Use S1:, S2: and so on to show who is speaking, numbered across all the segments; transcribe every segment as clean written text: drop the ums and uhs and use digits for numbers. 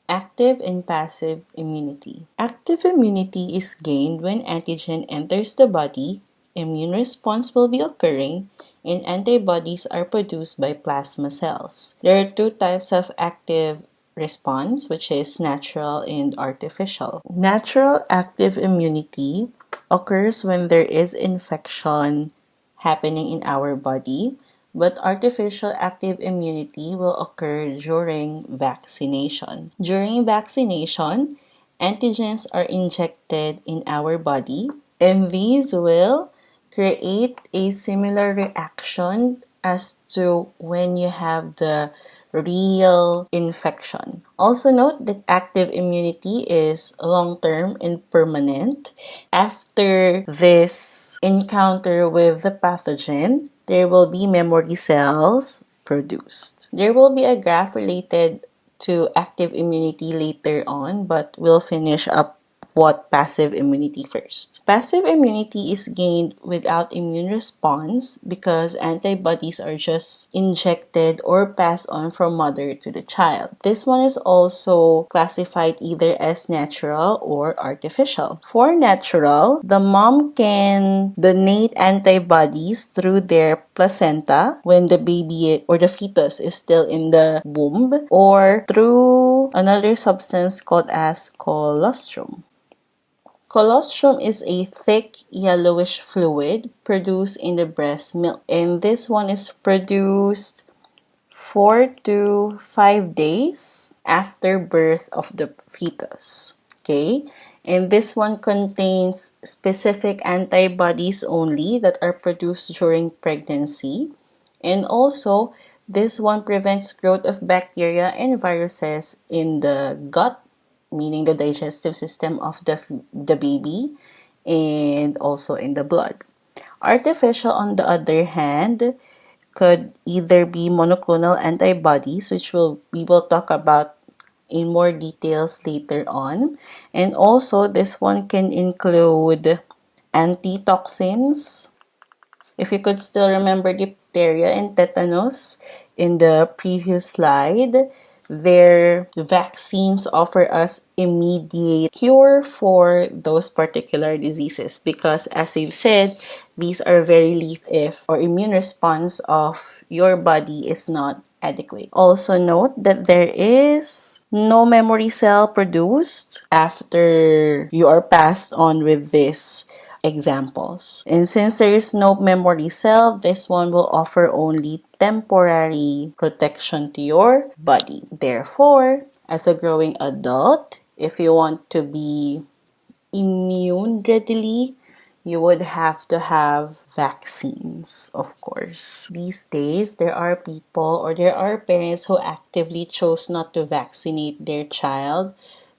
S1: active and passive immunity. Active immunity is gained when antigen enters the body, immune response will be occurring, and antibodies are produced by plasma cells. There are two types of active response, which is natural and artificial. Natural active immunity occurs when there is infection happening in our body, but artificial active immunity will occur during vaccination. During vaccination, antigens are injected in our body, and these will create a similar reaction as to when you have the real infection. Also note that active immunity is long-term and permanent. After this encounter with the pathogen, there will be memory cells produced. There will be a graph related to active immunity later on, but we'll finish up what passive immunity first. Passive immunity is gained without immune response because antibodies are just injected or passed on from mother to the child. This one is also classified either as natural or artificial. For natural, the mom can donate antibodies through their placenta when the baby or the fetus is still in the womb, or through another substance called as colostrum. Colostrum is a thick yellowish fluid produced in the breast milk, and this one is produced 4 to 5 days after birth of the fetus. Okay? And this one contains specific antibodies only that are produced during pregnancy. And also, this one prevents growth of bacteria and viruses in the gut, meaning the digestive system of the baby, and also in the blood. Artificial, on the other hand, could either be monoclonal antibodies, which we will talk about in more details later on. And also, this one can include antitoxins. If you could still remember diphtheria and tetanus in the previous slide, their vaccines offer us immediate cure for those particular diseases because, as we've said, these are very lethal if or immune response of your body is not adequate. Also note that there is no memory cell produced after you are passed on with this examples. And since there is no memory cell, this one will offer only temporary protection to your body. Therefore, as a growing adult, if you want to be immune readily, you would have to have vaccines, of course. These days, there are people or there are parents who actively chose not to vaccinate their child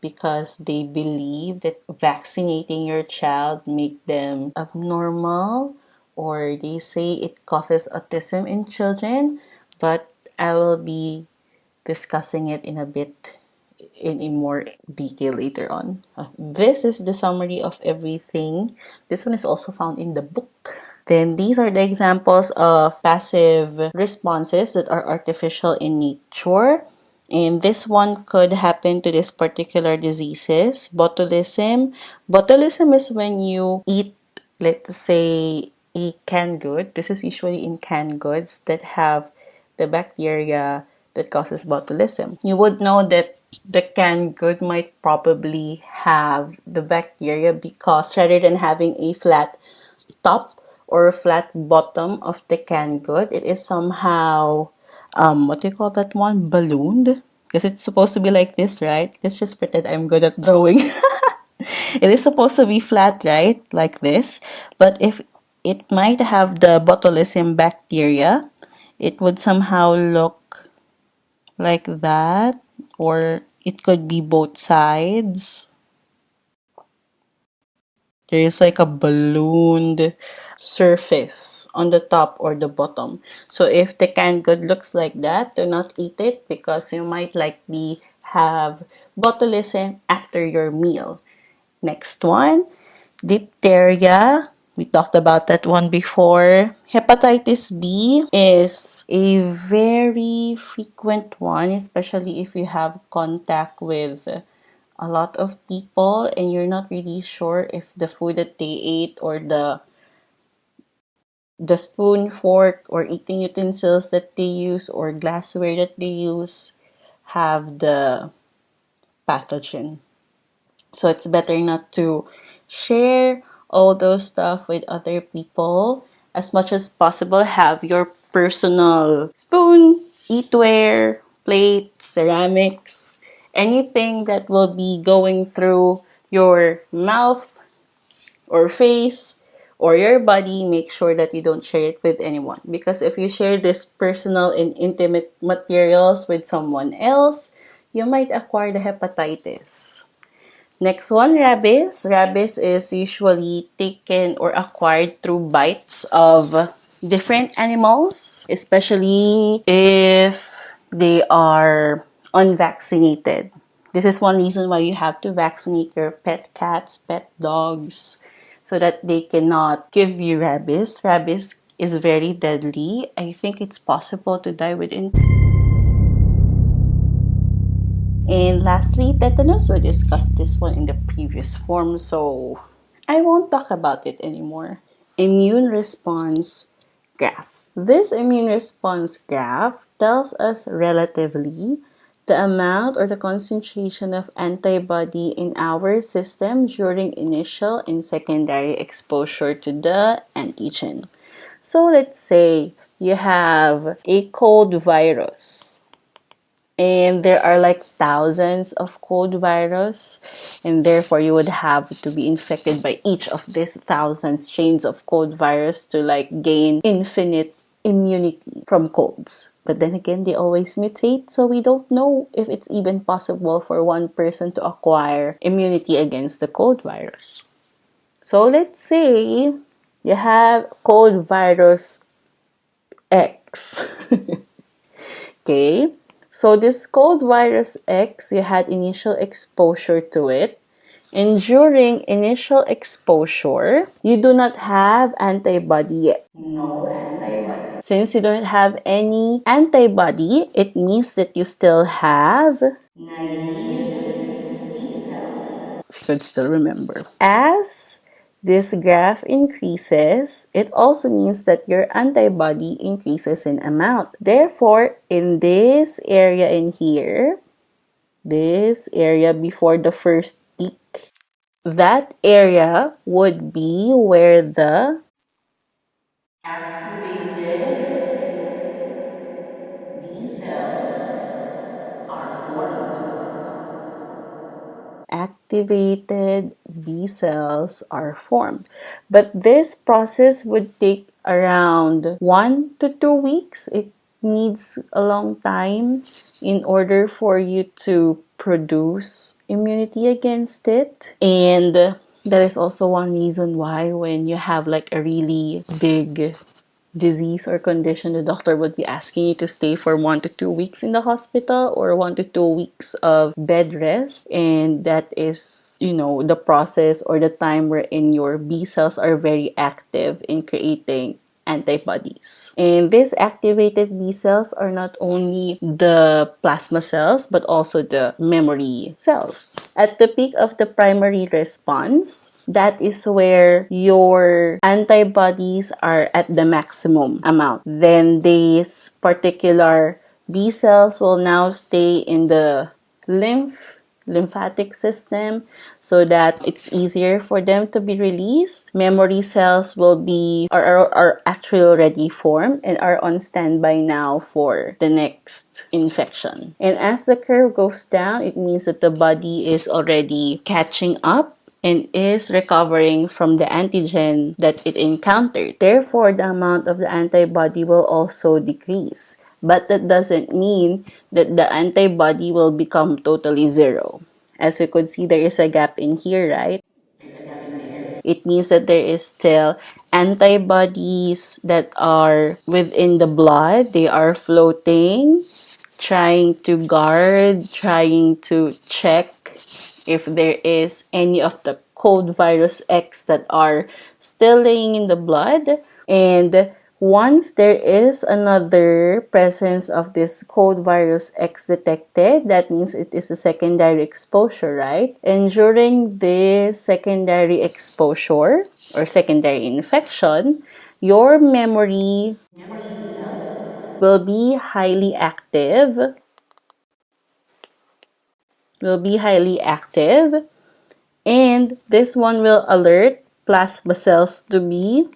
S1: because they believe that vaccinating your child make them abnormal, or they say it causes autism in children, but I will be discussing it in a bit in more detail later on. This is the summary of everything. This one is also found in the book. Then these are the examples of passive responses that are artificial in nature. And this one could happen to this particular diseases, botulism. Botulism is when you eat, let's say, a canned good. This is usually in canned goods that have the bacteria that causes botulism. You would know that the canned good might probably have the bacteria because rather than having a flat top or a flat bottom of the canned good, it is somehow, what do you call that one? Ballooned? Because it's supposed to be like this, right? Let's just pretend I'm good at drawing. It is supposed to be flat, right? Like this. But if it might have the botulism bacteria, it would somehow look like that, or it could be both sides. There is like a ballooned surface on the top or the bottom. So if the canned good looks like that, do not eat it because you might likely have botulism after your meal. Next one, diphtheria. We talked about that one before. Hepatitis B is a very frequent one, especially if you have contact with a lot of people and you're not really sure if the food that they ate or the spoon, fork, or eating utensils that they use or glassware that they use have the pathogen. So it's better not to share all those stuff with other people. As much as possible, have your personal spoon, eatware, plates, ceramics, anything that will be going through your mouth or face or your body. Make sure that you don't share it with anyone. Because if you share this personal and intimate materials with someone else, you might acquire the hepatitis. Next one, rabies. Rabies is usually taken or acquired through bites of different animals, especially if they are unvaccinated. This is one reason why you have to vaccinate your pet cats, pet dogs, so that they cannot give you rabies. Rabies is very deadly. I think it's possible to die within. And lastly, tetanus. We discussed this one in the previous form, so I won't talk about it anymore. Immune response graph. This immune response graph tells us relatively the amount or the concentration of antibody in our system during initial and secondary exposure to the antigen. So let's say you have a cold virus and there are like thousands of cold virus, and therefore you would have to be infected by each of these thousand strains of cold virus to like gain infinite immunity from colds. But then again, they always mutate, so we don't know if it's even possible for one person to acquire immunity against the cold virus. So let's say you have cold virus X. Okay, so this cold virus X, you had initial exposure to it. And during initial exposure, you do not have antibody yet. No antibody. Since you don't have any antibody, it means that you still have naive B cells. If you could still remember. As this graph increases, it also means that your antibody increases in amount. Therefore, in this area in here, this area before the first peak, that area would be where the activated B cells are formed. Activated B cells are formed. But this process would take around 1 to 2 weeks. It needs a long time in order for you to produce immunity against it. And that is also one reason why when you have like a really big disease or condition, the doctor would be asking you to stay for 1 to 2 weeks in the hospital or 1 to 2 weeks of bed rest. And that is, the process or the time wherein your B cells are very active in creating antibodies. And these activated B cells are not only the plasma cells but also the memory cells. At the peak of the primary response, that is where your antibodies are at the maximum amount. Then these particular B cells will now stay in the lymphatic system so that it's easier for them to be released. Memory cells will be are actually already formed and are on standby now for the next infection. And as the curve goes down, it means that the body is already catching up and is recovering from the antigen that it encountered. Therefore, the amount of the antibody will also decrease. But that doesn't mean that the antibody will become totally zero. As you could see, there is a gap in here, right? There's a gap in there. It means that there is still antibodies that are within the blood. They are floating, trying to guard, trying to check if there is any of the cold virus X that are still laying in the blood. And once there is another presence of this cold virus X detected, that means it is a secondary exposure, right? And during this secondary exposure or secondary infection, your memory B cells will be highly active, and this one will alert plasma cells to be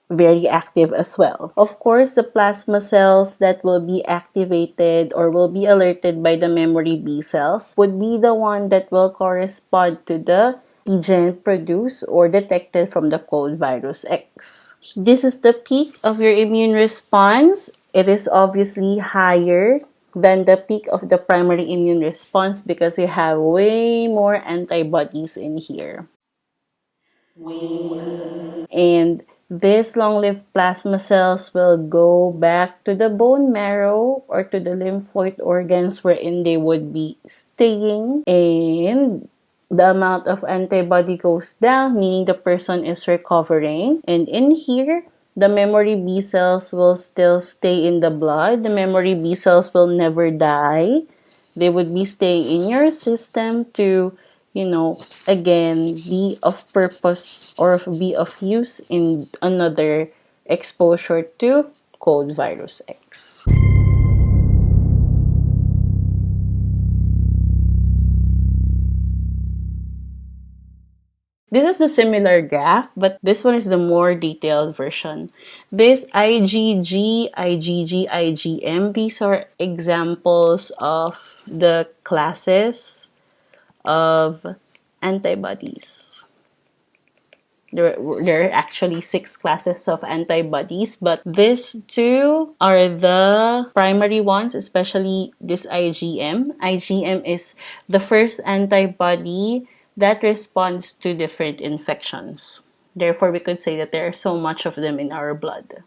S1: very active as well. Of course, the plasma cells that will be activated or will be alerted by the memory B cells would be the one that will correspond to the antigen produced or detected from the cold virus X. This is the peak of your immune response. It is obviously higher than the peak of the primary immune response because you have way more antibodies in here. Way more. And these long-lived plasma cells will go back to the bone marrow or to the lymphoid organs wherein they would be staying, and the amount of antibody goes down, meaning the person is recovering. And in here, the memory B cells will still stay in the blood. The memory B cells will never die. They would be staying in your system to, again, be of purpose or be of use in another exposure to cold virus X. This is the similar graph, but this one is the more detailed version. This IgG, IgG, IgM, these are examples of the classes of antibodies. There are actually 6 classes of antibodies, but these two are the primary ones, especially this IgM. IgM is the first antibody that responds to different infections. Therefore, we could say that there are so much of them in our blood.